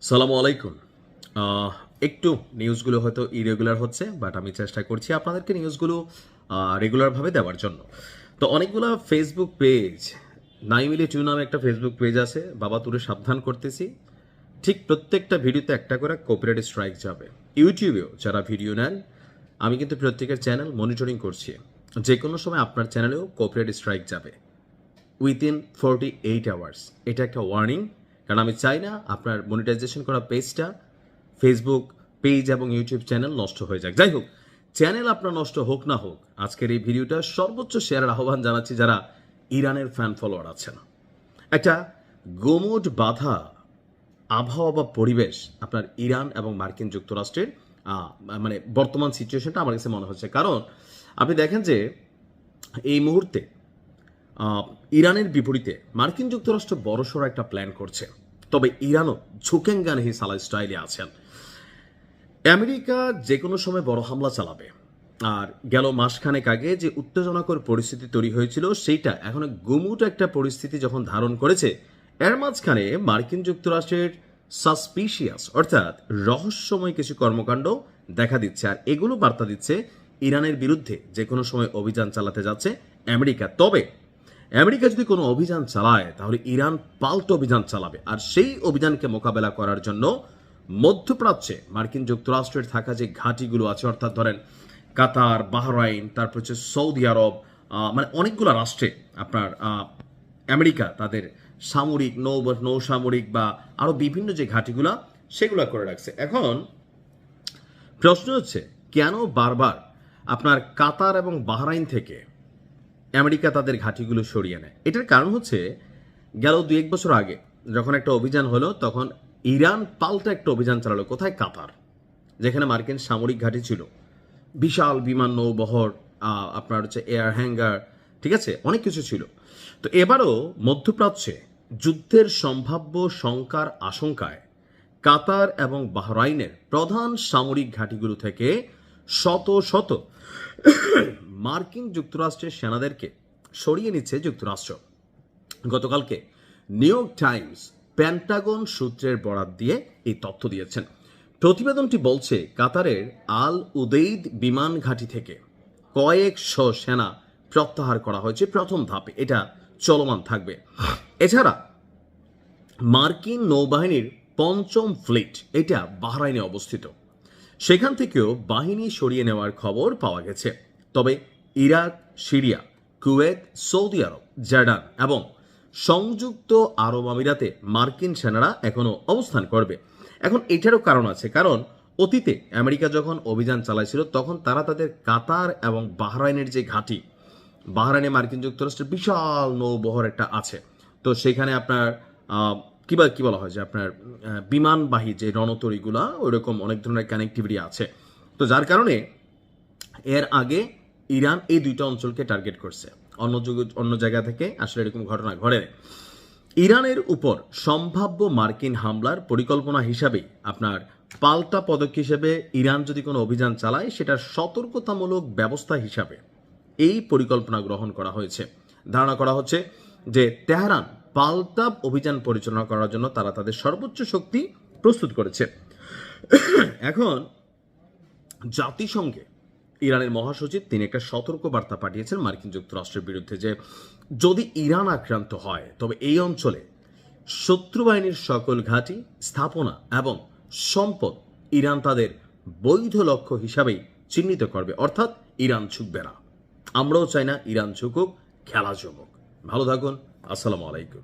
সালামু আলাইকুম। একটু নিউজগুলো হয়তো ইরেগুলার হচ্ছে, বাট আমি চেষ্টা করছি আপনাদেরকে নিউজগুলো রেগুলারভাবে দেওয়ার জন্য। তো অনেকগুলো ফেসবুক পেজ, নাইমিলি টু নামে একটা ফেসবুক পেজ আছে, বাবা তুরে সাবধান করতেছি, ঠিক প্রত্যেকটা ভিডিওতে একটা করে কপিরাইট স্ট্রাইক যাবে। ইউটিউবেও যারা ভিডিও নেন, আমি কিন্তু প্রত্যেকের চ্যানেল মনিটরিং করছি, যে কোনো সময় আপনার চ্যানেলেও কপিরাইট স্ট্রাইক যাবে উইথিন 48 আওয়ার্স। এটা একটা ওয়ার্নিং, কারণ আমি চাই না আপনার মনিটাইজেশন করা পেজটা, ফেসবুক পেজ এবং ইউটিউব চ্যানেল নষ্ট হয়ে যাক। যাই হোক, চ্যানেল আপনার নষ্ট হোক না হোক, আজকের এই ভিডিওটা সর্বোচ্চ শেয়ারের আহ্বান জানাচ্ছি যারা ইরানের ফ্যান ফলোয়ার আছেন। একটা গোমোট বাধা আবহাওয়া বা পরিবেশ আপনার ইরান এবং মার্কিন যুক্তরাষ্ট্রের মানে বর্তমান সিচুয়েশনটা আমার কাছে মনে হচ্ছে। কারণ আপনি দেখেন যে এই মুহূর্তে ইরানের বিপরীতে মার্কিন যুক্তরাষ্ট্র বড়সড় একটা প্ল্যান করছে, তবে ইরানও ঝুঁকেঙ্গান হি সালা স্টাইলে আছেন। আমেরিকা যে কোনো সময় বড় হামলা চালাবে, আর গেল মাসখানেক আগে যে উত্তেজনাকর পরিস্থিতি তৈরি হয়েছিল সেইটা এখন গুমুট একটা পরিস্থিতি যখন ধারণ করেছে, এর মাঝখানে মার্কিন যুক্তরাষ্ট্রের সাসপিশিয়াস অর্থাৎ রহস্যময় কিছু কর্মকাণ্ড দেখা দিচ্ছে, আর এগুলো বার্তা দিচ্ছে ইরানের বিরুদ্ধে যে কোনো সময় অভিযান চালাতে যাচ্ছে আমেরিকা। তবে আমেরিকা যদি কোনো অভিযান চালায় তাহলে ইরান পাল্টা অভিযান চালাবে, আর সেই অভিযানকে মোকাবেলা করার জন্য মধ্যপ্রাচ্যে মার্কিন যুক্তরাষ্ট্রের থাকা যে ঘাঁটিগুলো আছে, অর্থাৎ ধরেন কাতার, বাহরাইন, তারপর হচ্ছে সৌদি আরব, মানে অনেকগুলো রাষ্ট্রে আপনার আমেরিকা তাদের সামরিক নৌসামরিক বা আরো বিভিন্ন যে ঘাঁটিগুলো সেগুলো করে রাখছে। এখন প্রশ্ন হচ্ছে, কেন বারবার আপনার কাতার এবং বাহরাইন থেকে আমেরিকা তাদের ঘাঁটিগুলো সরিয়ে নেয়? এটার কারণ হচ্ছে, গেল 2-1 বছর আগে যখন একটা অভিযান হলো, তখন ইরান পাল্টা একটা অভিযান চালালো। কোথায়? কাতার, যেখানে মার্কিন সামরিক ঘাঁটি ছিল, বিশাল বিমান নৌবহর, আপনার হচ্ছে এয়ার হ্যাঙ্গার, ঠিক আছে, অনেক কিছু ছিল। তো এবারও মধ্যপ্রাচ্যে যুদ্ধের সম্ভাব্য শঙ্কার আশঙ্কায় কাতার এবং বাহরাইনের প্রধান সামরিক ঘাঁটিগুলো থেকে শত শত মার্কিন যুক্তরাষ্ট্রের সেনাদেরকে সরিয়ে নিচ্ছে যুক্তরাষ্ট্র। গতকালকে নিউ ইয়র্ক টাইমস পেন্টাগন সূত্রের বরাত দিয়ে এই তথ্য দিয়েছেন। প্রতিবেদনটি বলছে, কাতারের আল উদেইদ বিমান ঘাঁটি থেকে কয়েকশো সেনা প্রত্যাহার করা হয়েছে প্রথম ধাপে, এটা চলমান থাকবে। এছাড়া মার্কিন নৌবাহিনীর 5ম ফ্লিট, এটা বাহরাইনে অবস্থিত, সেখান থেকেও বাহিনী সরিয়ে নেওয়ার খবর পাওয়া গেছে। তবে ইরাক, সিরিয়া, কুয়েত, সৌদি আরব, জর্ডান এবং সংযুক্ত আরব আমিরাতে মার্কিন সেনারা এখনো অবস্থান করবে। এখন এটারও কারণ আছে, কারণ অতীতে আমেরিকা যখন অভিযান চালাইছিল তখন তারা তাদের কাতার এবং বাহরাইনের যে ঘাঁটি, বাহরাইনে মার্কিন যুক্তরাষ্ট্রের বিশাল নৌবহর একটা আছে, তো সেখানে আপনার কি বলা হয় যে আপনার বিমানবাহী যে রণতরীগুলা, ওইরকম অনেক ধরনের কানেক্টিভিটি আছে। তো যার কারণে এর আগে ইরান এই 2টা অঞ্চলকে টার্গেট করছে, অন্য জায়গা থেকে আসলে এরকম ঘটনা ঘটে। ইরানের উপর সম্ভাব্য মার্কিন হামলার পরিকল্পনা হিসাবেই আপনার পাল্টা পদক্ষেপ হিসেবে ইরান যদি কোনো অভিযান চালায়, সেটার সতর্কতামূলক ব্যবস্থা হিসাবে এই পরিকল্পনা গ্রহণ করা হয়েছে। ধারণা করা হচ্ছে যে তেহরান পাল্টা অভিযান পরিচালনা করার জন্য তারা তাদের সর্বোচ্চ শক্তি প্রস্তুত করেছে। এখন জাতিসংঘে ইরানের মহাসচিব তিনি একটা সতর্ক বার্তা পাঠিয়েছেন মার্কিন যুক্তরাষ্ট্রের বিরুদ্ধে, যে যদি ইরান আক্রান্ত হয় তবে এই অঞ্চলে শত্রু বাহিনীর সকল ঘাঁটি, স্থাপনা এবং সম্পদ ইরান তাদের বৈধ লক্ষ্য হিসাবেই চিহ্নিত করবে, অর্থাৎ ইরান ঝুঁকবে না। আমরাও চাই না ইরান ঝুঁকুক, খেলা জমুক। ভালো থাকুন, আসসালামু আলাইকুম।